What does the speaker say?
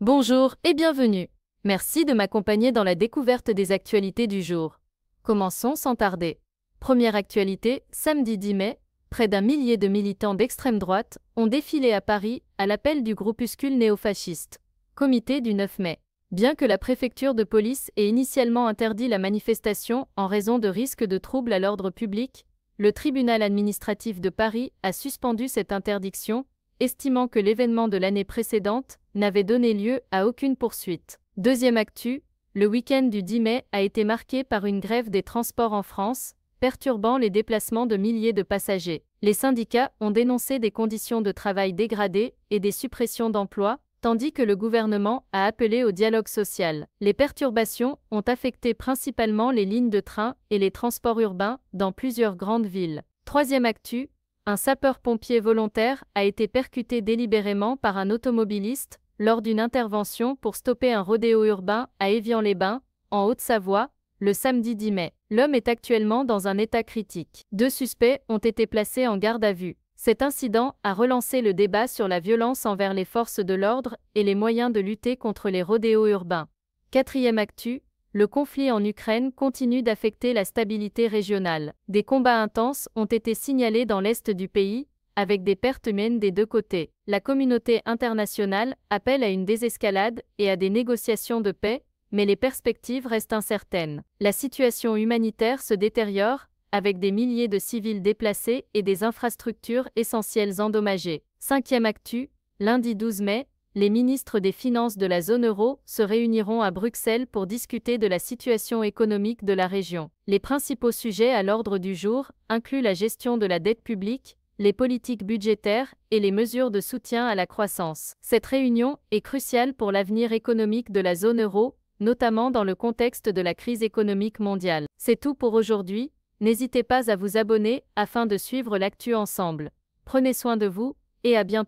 Bonjour et bienvenue. Merci de m'accompagner dans la découverte des actualités du jour. Commençons sans tarder. Première actualité, samedi 10 mai, près d'un millier de militants d'extrême droite ont défilé à Paris à l'appel du groupuscule néofasciste. Comité du 9 mai. Bien que la préfecture de police ait initialement interdit la manifestation en raison de risques de troubles à l'ordre public, le tribunal administratif de Paris a suspendu cette interdiction, estimant que l'événement de l'année précédente n'avait donné lieu à aucune poursuite. Deuxième actu, le week-end du 10 mai a été marqué par une grève des transports en France, perturbant les déplacements de milliers de passagers. Les syndicats ont dénoncé des conditions de travail dégradées et des suppressions d'emplois, tandis que le gouvernement a appelé au dialogue social. Les perturbations ont affecté principalement les lignes de train et les transports urbains dans plusieurs grandes villes. Troisième actu, un sapeur-pompier volontaire a été percuté délibérément par un automobiliste lors d'une intervention pour stopper un rodéo urbain à Évian-les-Bains, en Haute-Savoie, le samedi 10 mai. L'homme est actuellement dans un état critique. 2 suspects ont été placés en garde à vue. Cet incident a relancé le débat sur la violence envers les forces de l'ordre et les moyens de lutter contre les rodéos urbains. Quatrième actu, le conflit en Ukraine continue d'affecter la stabilité régionale. Des combats intenses ont été signalés dans l'est du pays, avec des pertes humaines des deux côtés. La communauté internationale appelle à une désescalade et à des négociations de paix, mais les perspectives restent incertaines. La situation humanitaire se détériore, avec des milliers de civils déplacés et des infrastructures essentielles endommagées. Cinquième actu, lundi 12 mai, les ministres des Finances de la zone euro se réuniront à Bruxelles pour discuter de la situation économique de la région. Les principaux sujets à l'ordre du jour incluent la gestion de la dette publique, les politiques budgétaires et les mesures de soutien à la croissance. Cette réunion est cruciale pour l'avenir économique de la zone euro, notamment dans le contexte de la crise économique mondiale. C'est tout pour aujourd'hui. N'hésitez pas à vous abonner afin de suivre l'actu ensemble. Prenez soin de vous et à bientôt.